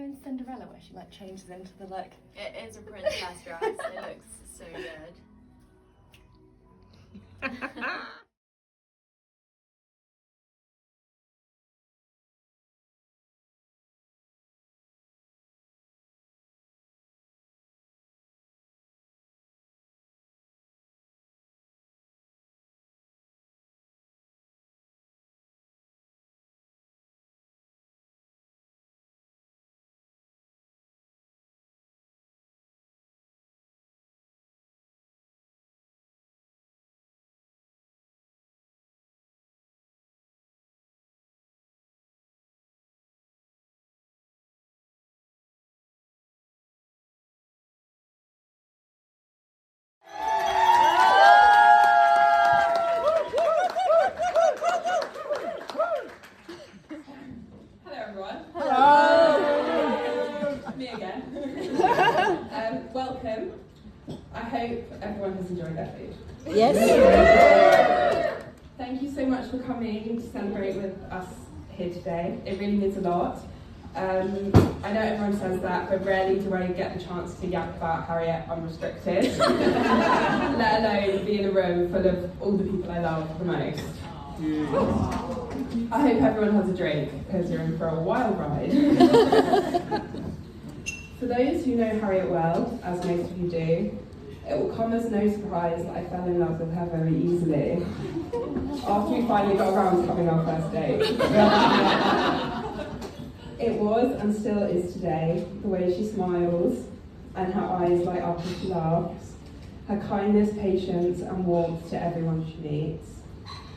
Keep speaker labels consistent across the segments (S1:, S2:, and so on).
S1: in Cinderella where she like changes into the like?
S2: It is a princess dress. It looks so good.
S3: Me again. Welcome. I hope everyone has enjoyed their food.
S4: Yes.
S3: Thank you so much for coming to celebrate with us here today. It really means a lot. I know everyone says that, but rarely do I get the chance to yap about Harriet unrestricted, let alone be in a room full of all the people I love the most. I hope everyone has a drink, because you're in for a wild ride. For those who know Harriet well, as most of you do, it will come as no surprise that I fell in love with her very easily. After we finally got around to having our first date. It was, and still is today, the way she smiles, and her eyes light up as she laughs, her kindness, patience, and warmth to everyone she meets,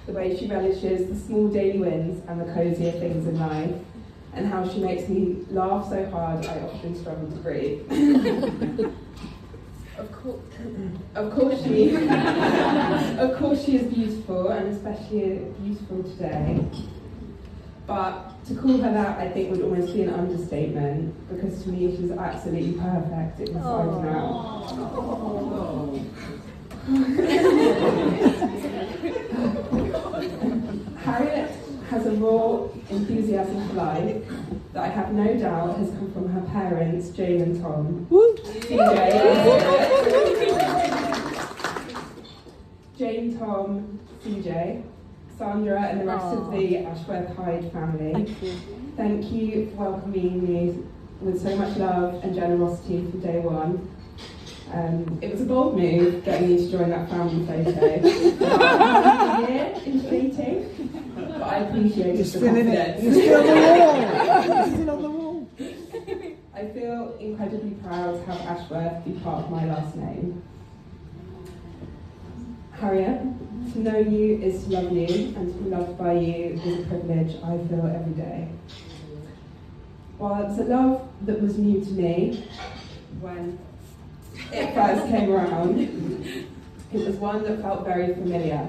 S3: the way she relishes the small daily wins and the cozier things in life, and how she makes me laugh so hard I often struggle to breathe. Of course she is beautiful, and especially beautiful today. But to call her that, I think, would almost be an understatement, because to me she's absolutely perfect inside and out. Harriet has a raw enthusiasm for life that I have no doubt has come from her parents, Jane and Tom. Jane, Tom, CJ, Sandra, and the rest of the Ashworth Hyde family. Thank you for welcoming me with so much love and generosity from day one. It was a bold move getting me to join that family photo. About a year into dating, but I appreciate the confidence.
S4: It's still on the wall. It's still on the wall.
S3: I feel incredibly proud to have Ashworth be part of my last name. Harriet, to know you is to love you, and to be loved by you is a privilege I feel every day. While it's a love that was new to me when it first came around, it was one that felt very familiar.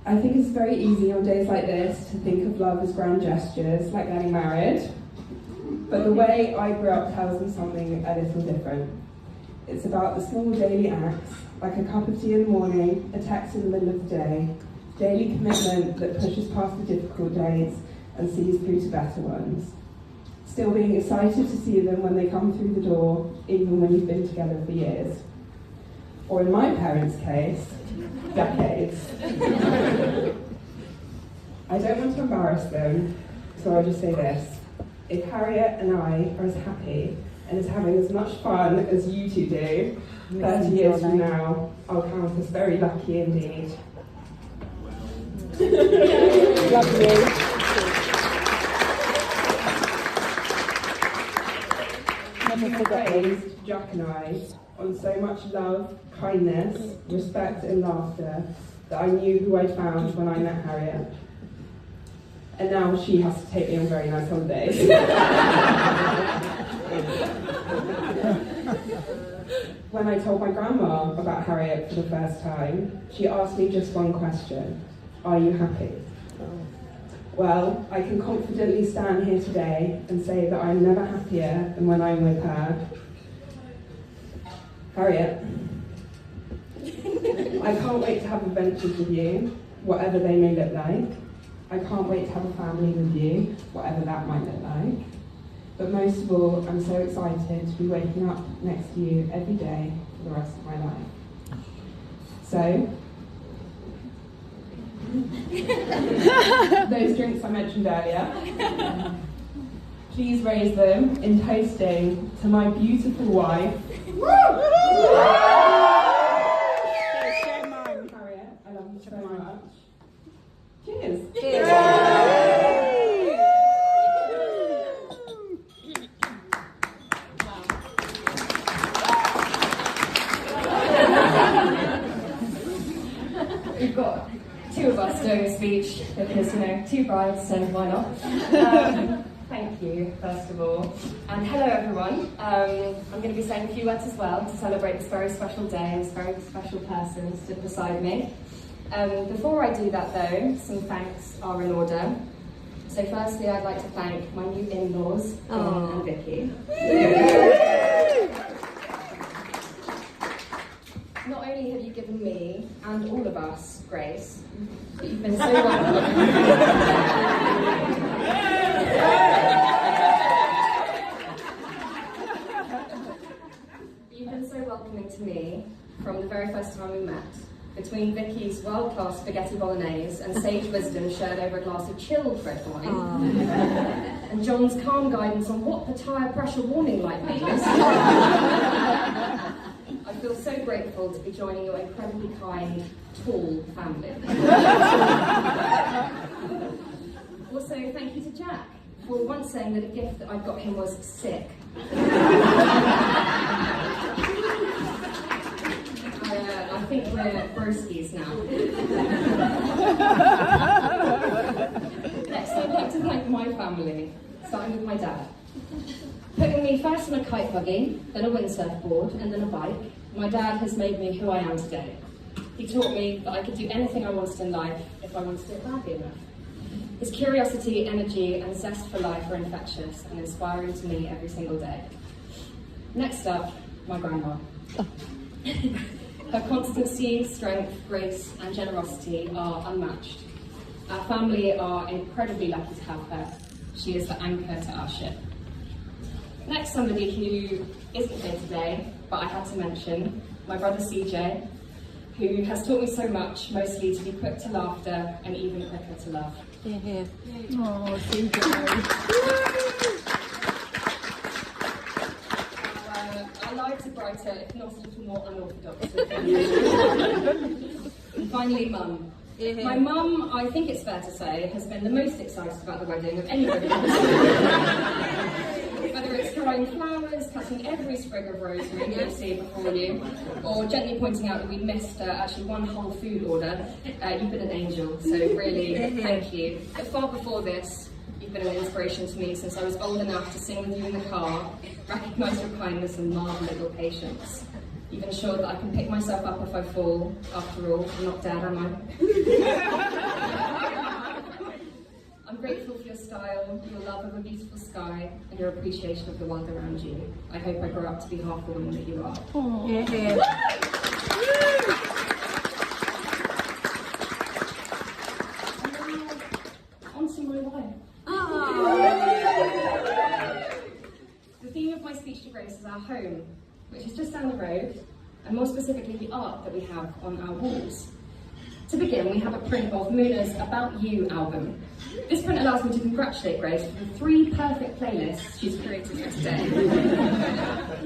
S3: I think it's very easy on days like this to think of love as grand gestures, like getting married, but the way I grew up tells me something a little different. It's about the small daily acts, like a cup of tea in the morning, a text in the middle of the day, daily commitment that pushes past the difficult days and sees through to better ones. Still being excited to see them when they come through the door, even when you've been together for years. Or in my parents' case, decades. I don't want to embarrass them, so I'll just say this. If Harriet and I are as happy and is having as much fun as you two do, 30 years from now, I'll count us very lucky indeed. Love you. Raised Jack and I on so much love, kindness, respect and laughter that I knew who I'd found when I met Harriet. And now she has to take me on very nice holidays. When I told my grandma about Harriet for the first time, she asked me just one question: are you happy? Well, I can confidently stand here today and say that I'm never happier than when I'm with her. Harriet, I can't wait to have adventures with you, whatever they may look like. I can't wait to have a family with you, whatever that might look like. But most of all, I'm so excited to be waking up next to you every day for the rest of my life. So, those drinks I mentioned earlier, please raise them in toasting to my beautiful wife, Harriet. I love you so much. Cheers.
S1: We've got two of us doing a speech because, you know, two brides, so why not? Thank you, first of all. And hello, everyone. I'm going to be saying a few words as well to celebrate this very special day and this very special person who stood beside me. Before I do that, though, some thanks are in order. So firstly, I'd like to thank my new in-laws, John and Vicky. Not only have you given me and all of us grace, but you've been so welcoming. You've been so welcoming to me from the very first time we met. Between Vicky's world-class spaghetti bolognese and sage wisdom shared over a glass of chilled red wine, and John's calm guidance on what the tyre pressure warning light means. I feel so grateful to be joining your incredibly kind, tall family. Also, thank you to Jack for once saying that a gift that I got him was sick. I think we're broskies now. Next, I'd like to thank my family, starting with my dad. Putting me first on a kite buggy, then a windsurf board, and then a bike, my dad has made me who I am today. He taught me that I could do anything I wanted in life if I wanted it badly enough. His curiosity, energy, and zest for life are infectious and inspiring to me every single day. Next up, my grandma. Her constancy, strength, grace, and generosity are unmatched. Our family are incredibly lucky to have her. She is the anchor to our ship. Next, somebody who isn't here today, but I had to mention, my brother CJ, who has taught me so much, mostly to be quick to laughter and even quicker to love.
S4: Yeah. Oh, CJ.
S1: Our lives are brighter, if not a little more unorthodox. And finally, Mum.
S4: Yeah.
S1: My mum, I think it's fair to say, has been the most excited about the wedding of anybody. Whether it's drying flowers, cutting every sprig of rosemary you'll see before you, or gently pointing out that we missed actually one whole food order, you've been an angel, so really, thank you. But far before this, you've been an inspiration to me since I was old enough to sing with you in the car, recognise your kindness and marvel at your patience. You've ensured that I can pick myself up if I fall. After all, I'm not dead, am I? I'm grateful for your style, your love of a beautiful sky, and your appreciation of the world around you. I hope I grow up to be half the woman that you are.
S4: Yeah.
S1: On to my wife. The theme of my speech to Grace is our home, which is just down the road, and more specifically the art that we have on our walls. To begin, we have a print of Muna's About You album. This print allows me to congratulate Grace for the 3 perfect playlists she's created for today.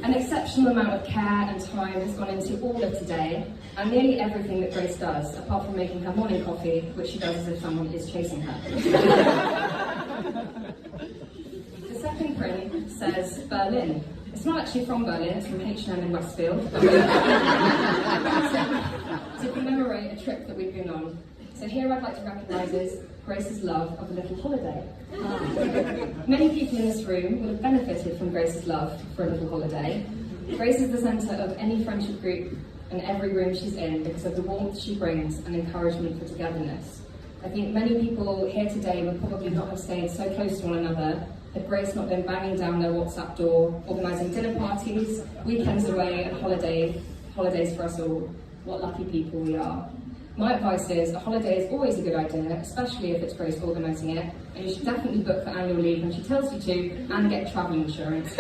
S1: An exceptional amount of care and time has gone into all of today, and nearly everything that Grace does, apart from making her morning coffee, which she does as if someone is chasing her. The second print says Berlin. It's not actually from Berlin, it's from H&M in Westfield. To commemorate a trip that we've been on. So here I'd like to recognise Grace's love of a little holiday. Many people in this room will have benefited from Grace's love for a little holiday. Grace is the centre of any friendship group and every room she's in because of the warmth she brings and encouragement for togetherness. I think many people here today would probably not have stayed so close to one another had Grace not been banging down their WhatsApp door, organising dinner parties, weekends away and holidays for us all. What lucky people we are. My advice is a holiday is always a good idea, especially if it's Grace organising it, and you should definitely book for annual leave when she tells you to, and get travel insurance.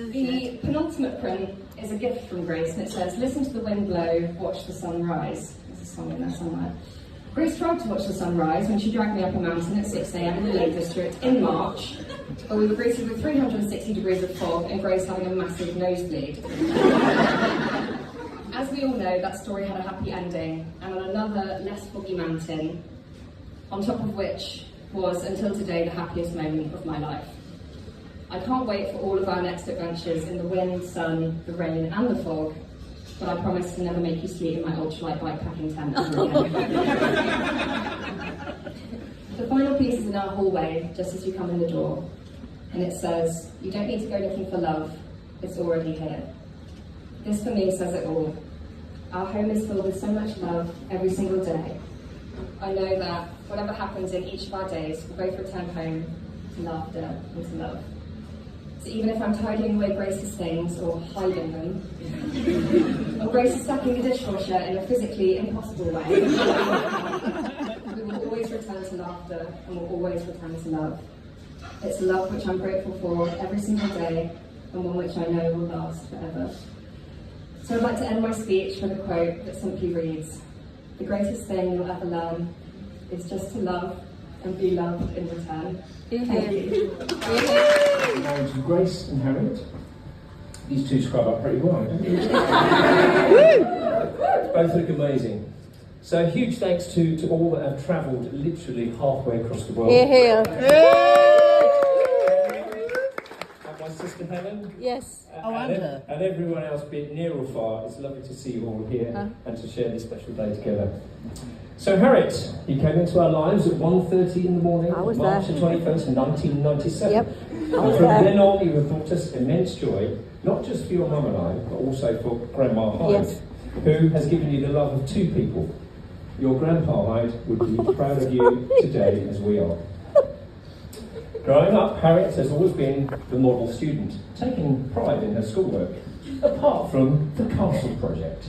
S1: The penultimate print is a gift from Grace, and it says, "Listen to the wind blow, watch the sun rise." There's a song in there somewhere. Grace tried to watch the sun rise when she dragged me up a mountain at 6 a.m. in the Lake District in March, but we were greeted with 360 degrees of fog and Grace having a massive nosebleed. As we all know, that story had a happy ending, and on another, less foggy mountain, on top of which was, until today, the happiest moment of my life. I can't wait for all of our next adventures in the wind, sun, the rain and the fog, but I promise to never make you sleep in my ultralight bikepacking tent ever again. The final piece is in our hallway, just as you come in the door, and it says, "You don't need to go looking for love, it's already here." This for me says it all. Our home is filled with so much love every single day. I know that whatever happens in each of our days, we'll both return home to laughter and to love. So even if I'm tidying away Grace's stains or hiding them, or Grace is stacking the dishwasher in a physically impossible way, we will always return to laughter and will always return to love. It's a love which I'm grateful for every single day and one which I know will last forever. So I'd like to end my speech with a quote that simply reads, "The greatest thing you'll ever learn is just to love and be loved in return." Thank you.
S5: Now to Grace and Harriet. These two scrub up pretty well, don't they? Both look amazing. So huge thanks to all that have travelled literally halfway across the world.
S4: Here.
S5: And my sister Helen.
S4: Yes.
S5: And everyone else, be it near or far. It's lovely to see you all here and to share this special day together. So Harriet, you came into our lives at 1:30 in the morning on March the 21st, 1997.
S4: Yep,
S5: And from then on, you have brought us immense joy, not just for your mum and I, but also for Grandma Hyde,
S4: Yes.
S5: who has given you the love of two people. Your Grandpa Hyde would be proud of you today as we are. Growing up, Harriet has always been the model student, taking pride in her schoolwork, apart from the castle project.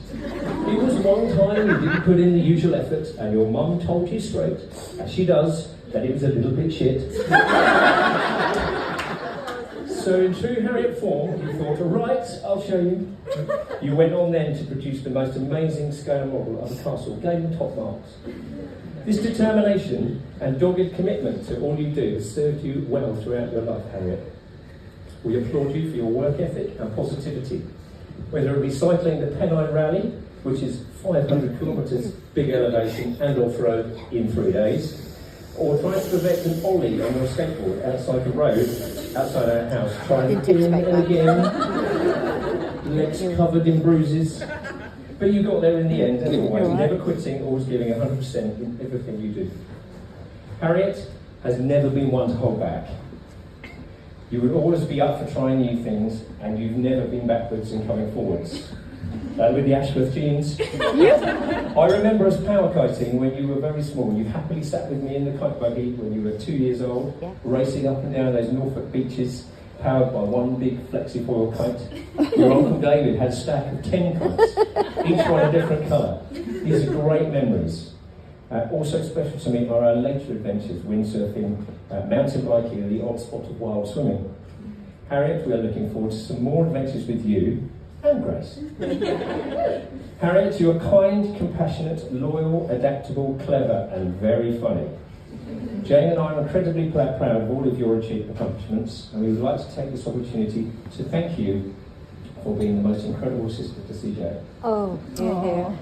S5: It was one time you didn't put in the usual effort, and your mum told you straight, as she does, that it was a little bit shit. So in true Harriet form, you thought, right, I'll show you. You went on then to produce the most amazing scale model of a castle, gave them top marks. This determination and dogged commitment to all you do has served you well throughout your life, Harriet. We applaud you for your work ethic and positivity. Whether it be cycling the Pennine Rally, which is 500 kilometres, big elevation and off-road in 3 days, or trying to prevent an ollie on your skateboard outside the road, outside our house, trying again and again, legs covered in bruises. But you got there in the end, as always, never quitting, always giving 100% in everything you do. Harriet has never been one to hold back. You would always be up for trying new things, and you've never been backwards in coming forwards. With the Ashworth genes. I remember us power kiting when you were very small. You happily sat with me in the kite buggy when you were 2 years old, racing up and down those Norfolk beaches, powered by one big flexi-foil kite. Your Uncle David had a stack of 10 kites, each one a different colour. These are great memories. Also special to me are our later adventures, windsurfing, mountain biking and the odd spot of wild swimming. Harriet, we are looking forward to some more adventures with you and Grace. Harriet, you are kind, compassionate, loyal, adaptable, clever and very funny. Jane and I are incredibly proud of all of your accomplishments, and we would like to take this opportunity to thank you for being the most incredible sister to CJ.
S4: Oh, here.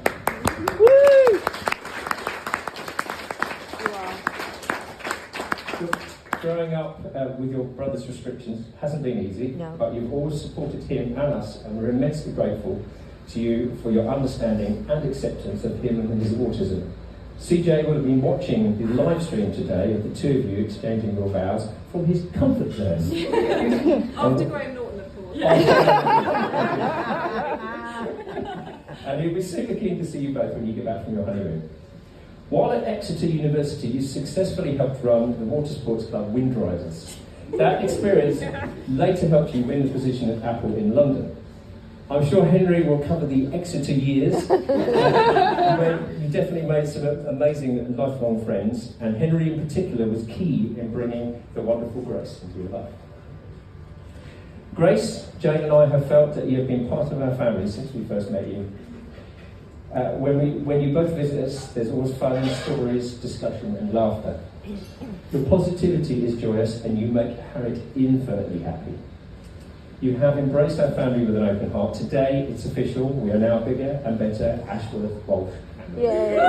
S5: Growing up with your brother's restrictions hasn't been easy, but you've always supported him and us, and we're immensely grateful to you for your understanding and acceptance of him and his autism. CJ will have been watching the live stream today of the two of you exchanging your vows from his comfort zone.
S2: After Graham Norton, of course.
S5: And he'll be super keen to see you both when you get back from your honeymoon. While at Exeter University, you successfully helped run the water sports club Wind Riders. That experience later helped you win the position at Apple in London. I'm sure Henry will cover the Exeter years. You definitely made some amazing and lifelong friends, and Henry in particular was key in bringing the wonderful Grace into your life. Grace, Jane and I have felt that you have been part of our family since we first met you. When you both visit us, there's always fun, stories, discussion and laughter. Your positivity is joyous and you make Harriet infinitely happy. You have embraced our family with an open heart. Today, it's official. We are now bigger and better Ashworth, Walsh.
S4: Yay!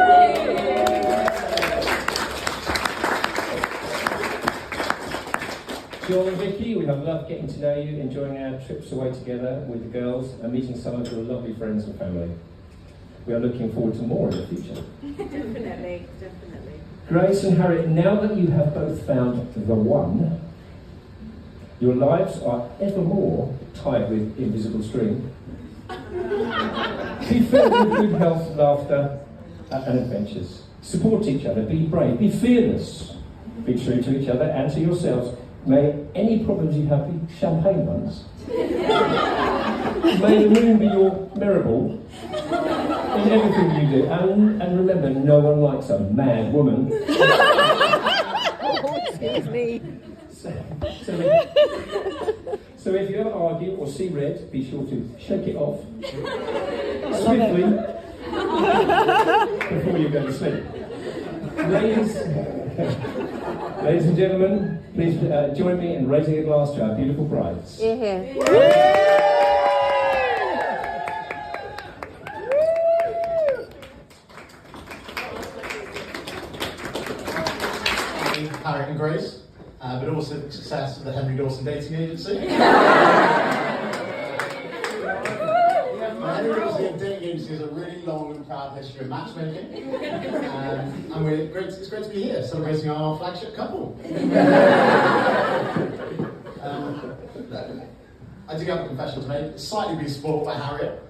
S5: John and Vicky, we have loved getting to know you, enjoying our trips away together with the girls, and meeting some of your lovely friends and family. We are looking forward to more in the future.
S2: Definitely.
S5: Grace and Harriet, now that you have both found the one, your lives are ever more tied with invisible string. Be filled with good health, laughter, and adventures. Support each other, be brave, be fearless, be true to each other and to yourselves. May any problems you have be champagne ones. May the moon be your mirable in everything you do. And remember, no one likes a mad woman.
S4: Oh, excuse me.
S5: So if you ever argue or see red, be sure to shake it off swiftly before you go to sleep. Ladies and gentlemen, please join me in raising a glass to our beautiful brides.
S6: Harriet and Grace, but also the success of the Henry Dawson Dating Agency. Henry Dawson Dating Agency has a really long and proud history of matchmaking, and it's great to be here celebrating our flagship couple. I do have a confession to make. It's slightly been spoiled by Harriet.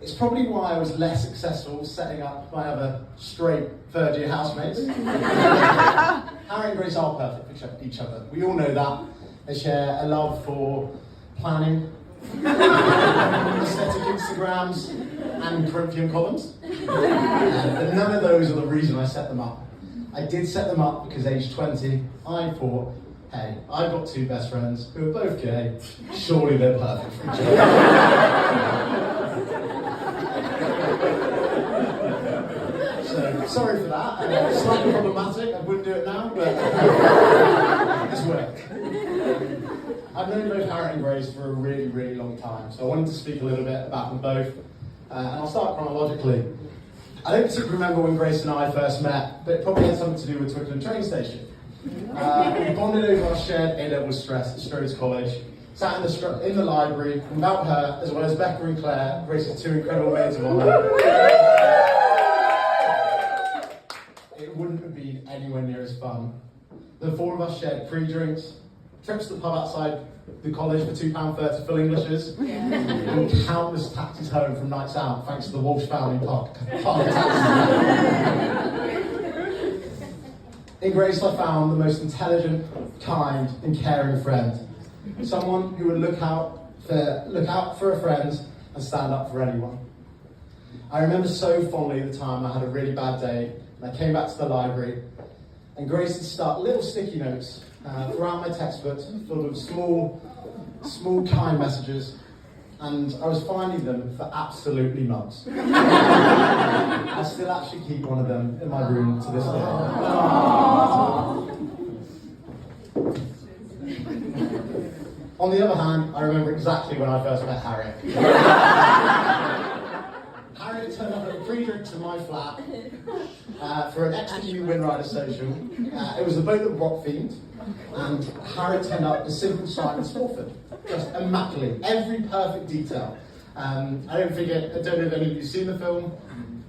S6: It's probably why I was less successful setting up my other straight third-year housemates. Harriet and Grace are perfect for each other. We all know that. They share a love for planning, aesthetic Instagrams, and Corinthian columns. But none of those are the reason I set them up. I did set them up because age 20, I thought, hey, I've got two best friends who are both gay. Surely they're perfect for each other. So, sorry for that. Slightly problematic. I wouldn't do it now, but it's worked. I've known both Harriet and Grace for a really, really long time, so I wanted to speak a little bit about them both. And I'll start chronologically. I don't particularly remember when Grace and I first met, but it probably had something to do with Twickenham train station. We bonded over our shared A-level stress at Strode's College, sat in the library, and without her, as well as Becca and Claire, Grace's two incredible maids of honour, it wouldn't have been anywhere near as fun. The four of us shared pre-drinks, trips to the pub outside the college for £2.30 full Englishes, and countless taxis home from nights out, thanks to the Walsh family park taxis. In Grace, I found the most intelligent, kind, and caring friend. Someone who would look out for a friend and stand up for anyone. I remember so fondly the time I had a really bad day, and I came back to the library, and Grace had stuck little sticky notes throughout my textbooks, filled with small kind messages, and I was finding them for absolutely months. I still actually keep one of them in my room to this day. On the other hand, I remember exactly when I first met Harriet. Harriet turned up at pre-drinks in my flat for an XTU Windrider social. It was the boat that rock themed, and Harriet turned up as simple sight in Smallford. Just immaculate, every perfect detail. I don't know if any of you have seen the film,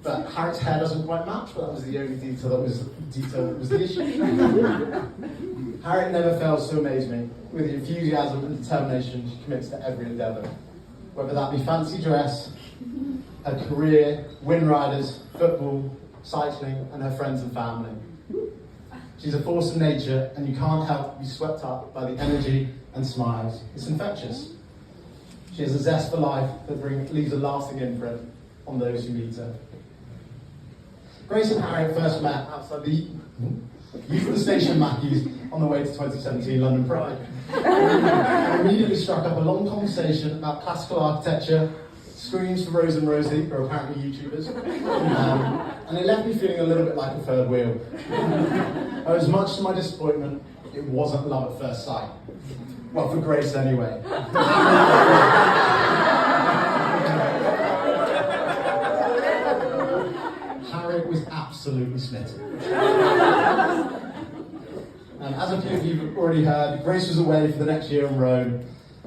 S6: but Harriet's hair doesn't quite match, but that was the only detail that was the issue. Harriet never fails to amaze me with the enthusiasm and determination she commits to every endeavour. Whether that be fancy dress, her career, wind riders, football, cycling, and her friends and family. She's a force of nature, and you can't help but be swept up by the energy and smiles. It's infectious. She has a zest for life that leaves a lasting imprint on those who meet her. Grace and Harriet first met outside the youth of the station Matthews on the way to 2017 London Pride. They immediately struck up a long conversation about classical architecture, screams for Rose and Rosie, who are apparently YouTubers, and it left me feeling a little bit like a third wheel. As much to my disappointment, it wasn't love at first sight. Well, for Grace anyway. Harriet was absolutely smitten. And as a few of you have already heard, Grace was away for the next year in Rome,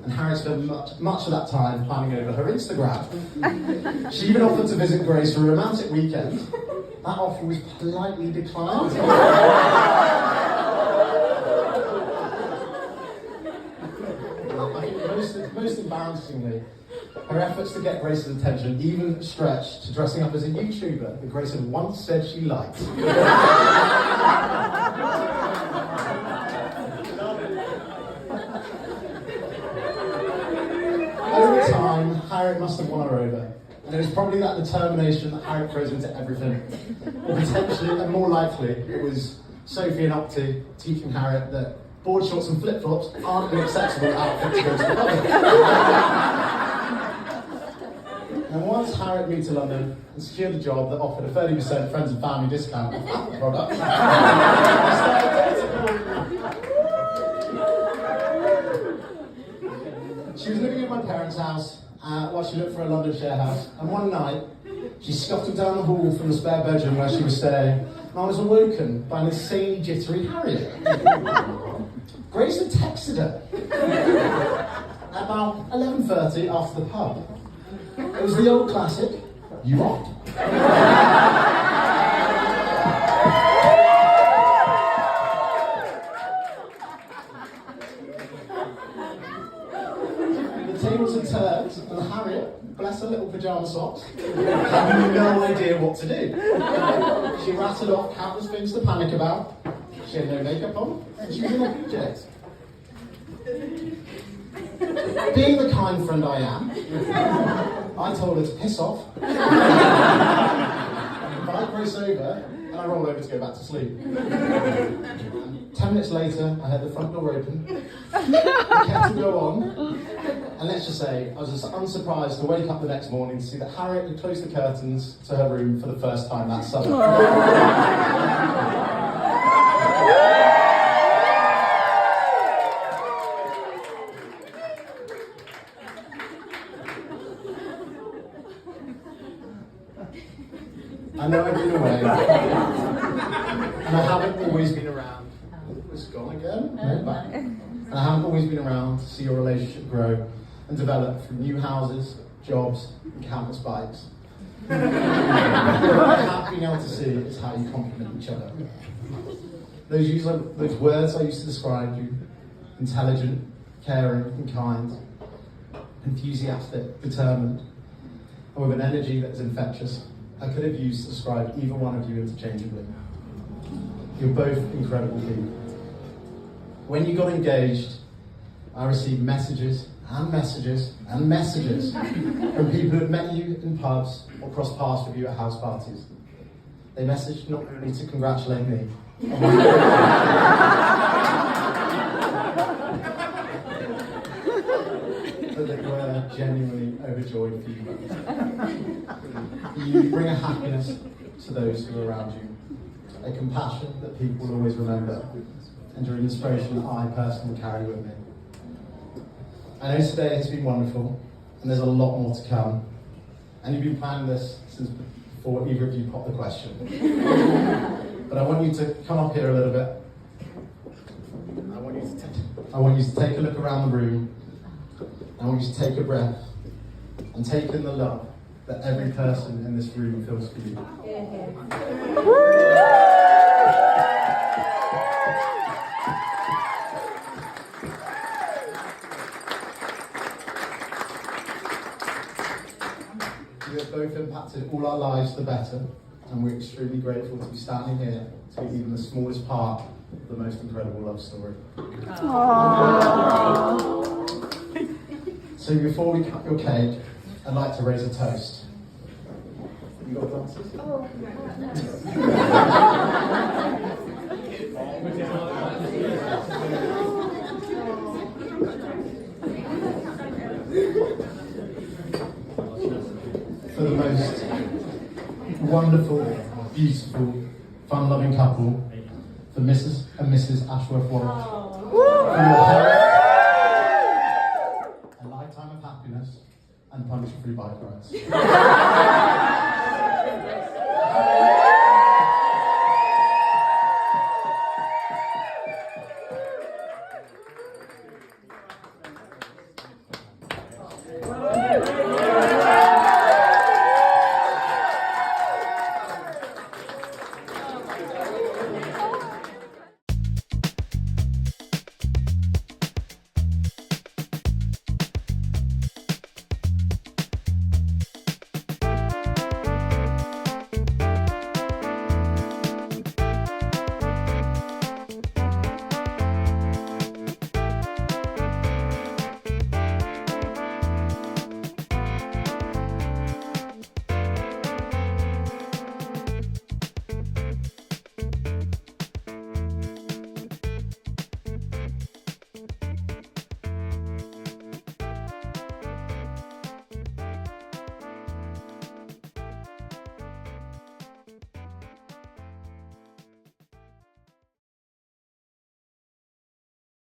S6: and Harriet spent much of that time planning over her Instagram. She even offered to visit Grace for a romantic weekend. That offer was politely declined. I think most embarrassingly, her efforts to get Grace's attention even stretched to dressing up as a YouTuber that Grace had once said she liked. Over time, Harriet must have won her over. And it was probably that determination that Harriet throws into everything. Or potentially, and more likely, it was Sophie and Opti teaching Harriet that board shorts and flip-flops aren't an acceptable outfit to go to the public. And once Harriet moved to London and secured a job that offered a 30% friends and family discount on Apple products, she was living in my parents' house while she looked for a London share house, and one night she scuttled down the hall from the spare bedroom where she was staying, and I was awoken by an insanely jittery Harriet. Grace had texted her at about 11:30 after the pub. It was the old classic, "You what?" The tables had turned, and Harriet, bless her little pyjama socks, had no idea what to do. She rattled off countless things to panic about. She had no makeup on, and she was in a PJs. Being the kind friend I am, I told her to piss off, invite Grace over, and I rolled over to go back to sleep. 10 minutes later, I heard the front door open, the kettle go on, and let's just say, I was just unsurprised to wake up the next morning to see that Harriet had closed the curtains to her room for the first time that summer. I know I've been away, and I haven't always been around. It's gone again? No, back. And I haven't always been around to see your relationship grow and develop through new houses, jobs, and countless bikes. What I have been able to see is how you complement each other. Those words I used to describe you, intelligent, caring, and kind, enthusiastic, determined, and with an energy that is infectious, I could have used to describe either one of you interchangeably. You're both incredible people. When you got engaged, I received messages and messages and messages from people who had met you in pubs or crossed paths with you at house parties. They messaged not only to congratulate me, but they were genuinely overjoyed for you. You bring a happiness to those who are around you, a compassion that people will always remember, and you're an inspiration that I personally carry with me. I know today has been wonderful, and there's a lot more to come, and you've been planning this since before either of you popped the question. But I want you to come up here a little bit. I want you to take a look around the room. I want you to take a breath and take in the love that every person in this room feels for you. You have both impacted all our lives for the better, and we're extremely grateful to be standing here to be even the smallest part of the most incredible love story.
S4: Aww.
S6: So before we cut your cake, I'd like to raise a toast. You got glasses?
S2: Oh,
S6: For the most wonderful, beautiful, fun-loving couple, for Mrs. and Mrs. Ashworth Warwick. For your health, a lifetime of happiness, and punishment-free bike rides.